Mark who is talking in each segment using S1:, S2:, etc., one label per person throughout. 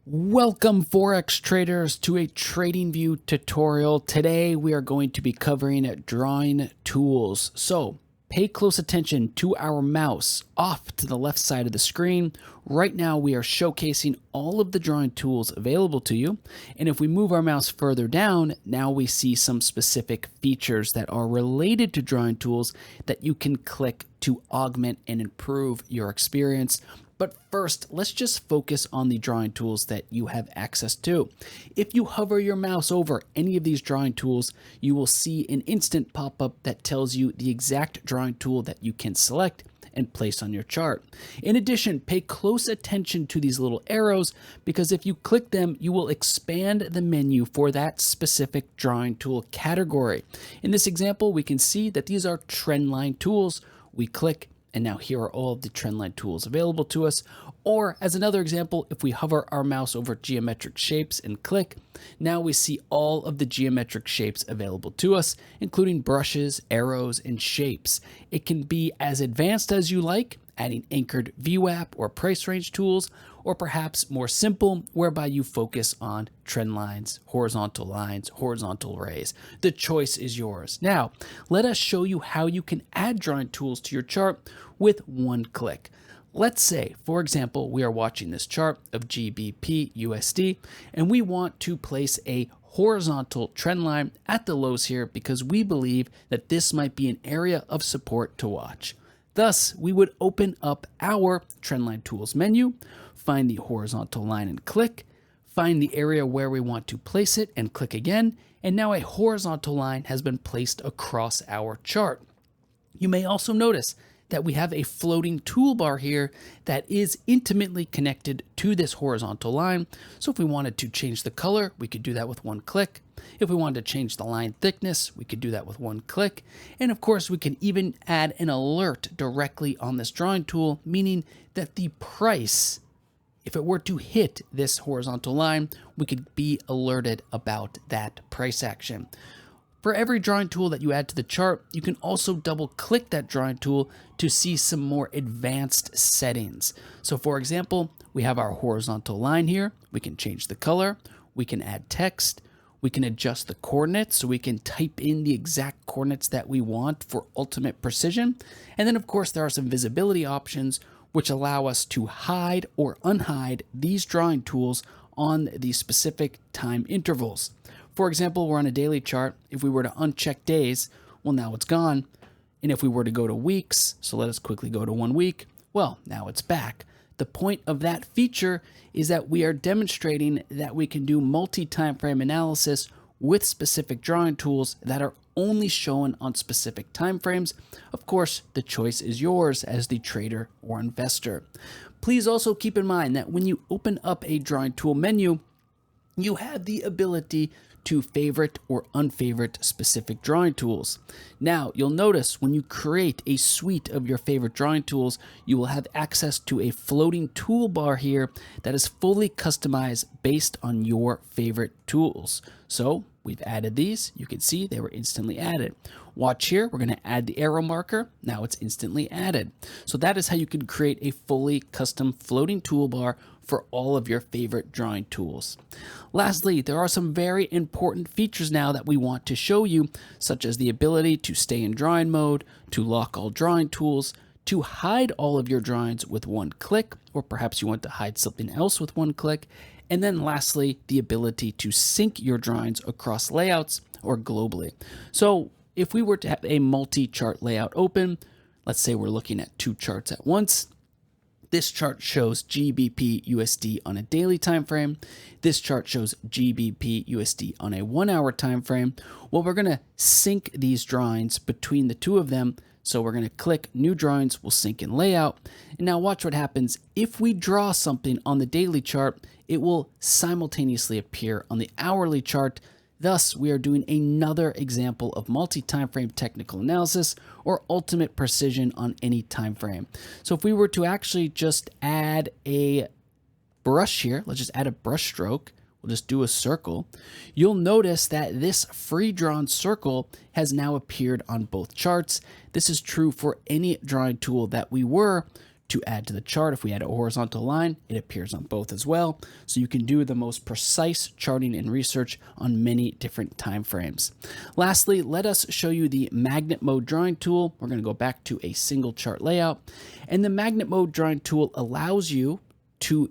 S1: Welcome Forex traders to a TradingView tutorial. Today we are going to be covering drawing tools. So pay close attention to our mouse off to the left side of the screen. Right now we are showcasing all of the drawing tools available to you. And if we move our mouse further down, now we see some specific features that are related to drawing tools that you can click to augment and improve your experience. But first, let's just focus on the drawing tools that you have access to. If you hover your mouse over any of these drawing tools, you will see an instant pop-up that tells you the exact drawing tool that you can select and place on your chart. In addition, pay close attention to these little arrows because if you click them, you will expand the menu for that specific drawing tool category. In this example, we can see that these are trendline tools. We click, and now here are all of the trendline tools available to us. Or as another example, if we hover our mouse over geometric shapes and click, now we see all of the geometric shapes available to us, including brushes, arrows, and shapes. It can be as advanced as you like, adding anchored VWAP or price range tools, or perhaps more simple, whereby you focus on trend lines, horizontal rays. The choice is yours. Now, let us show you how you can add drawing tools to your chart with one click. Let's say, for example, we are watching this chart of GBP USD, and we want to place a horizontal trend line at the lows here because we believe that this might be an area of support to watch. Thus, we would open up our Trendline Tools menu, find the horizontal line and click, find the area where we want to place it and click again, and now a horizontal line has been placed across our chart. You may also notice that we have a floating toolbar here that is intimately connected to this horizontal line. So if we wanted to change the color, we could do that with one click. If we wanted to change the line thickness, we could do that with one click. And of course, we can even add an alert directly on this drawing tool, meaning that the price, if it were to hit this horizontal line, we could be alerted about that price action. For every drawing tool that you add to the chart, you can also double click that drawing tool to see some more advanced settings. So for example, we have our horizontal line here. We can change the color. We can add text. We can adjust the coordinates so we can type in the exact coordinates that we want for ultimate precision. And then of course, there are some visibility options which allow us to hide or unhide these drawing tools on these specific time intervals. For example, we're on a daily chart. If we were to uncheck days, well, now it's gone. And if we were to go to weeks, so let us quickly go to 1 week, well, now it's back. The point of that feature is that we are demonstrating that we can do multi-time frame analysis with specific drawing tools that are only shown on specific time frames. Of course, the choice is yours as the trader or investor. Please also keep in mind that when you open up a drawing tool menu, you have the ability to favorite or unfavorite specific drawing tools. Now, you'll notice when you create a suite of your favorite drawing tools, you will have access to a floating toolbar here that is fully customized based on your favorite tools. So we've added these. You can see they were instantly added. Watch here, we're going to add the arrow marker. Now it's instantly added. So that is how you can create a fully custom floating toolbar for all of your favorite drawing tools. Lastly, there are some very important features now that we want to show you, such as the ability to stay in drawing mode, to lock all drawing tools, to hide all of your drawings with one click, or perhaps you want to hide something else with one click. And then lastly, the ability to sync your drawings across layouts or globally. So if we were to have a multi-chart layout open, let's say we're looking at 2 charts at once. This chart shows GBP USD on a daily time frame. This chart shows GBP USD on a 1-hour time frame. Well, we're going to sync these drawings between the two of them. So we're going to click New Drawings, we'll sync in Layout. And now watch what happens. If we draw something on the daily chart, it will simultaneously appear on the hourly chart. Thus, we are doing another example of multi-time frame technical analysis or ultimate precision on any time frame. So if we were to actually just add a brush here, let's just add a brush stroke. We'll just do a circle. You'll notice that this free-drawn circle has now appeared on both charts. This is true for any drawing tool that we were to add to the chart. If we add a horizontal line, it appears on both as well. So you can do the most precise charting and research on many different time frames. Lastly, let us show you the magnet mode drawing tool. We're going to go back to a single chart layout. And the magnet mode drawing tool allows you to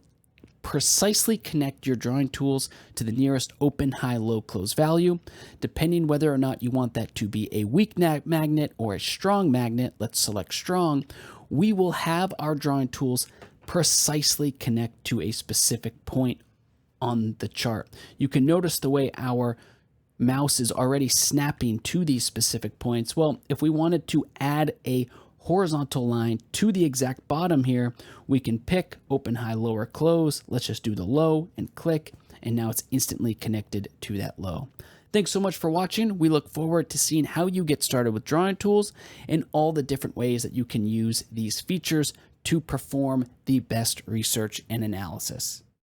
S1: precisely connect your drawing tools to the nearest open, high, low, close value. Depending whether or not you want that to be a weak magnet or a strong magnet, let's select strong, we will have our drawing tools precisely connect to a specific point on the chart. You can notice the way our mouse is already snapping to these specific points. Well, if we wanted to add a horizontal line to the exact bottom here, we can pick open, high, low, or close. Let's just do the low and click, and now it's instantly connected to that low. Thanks so much for watching. We look forward to seeing how you get started with drawing tools and all the different ways that you can use these features to perform the best research and analysis.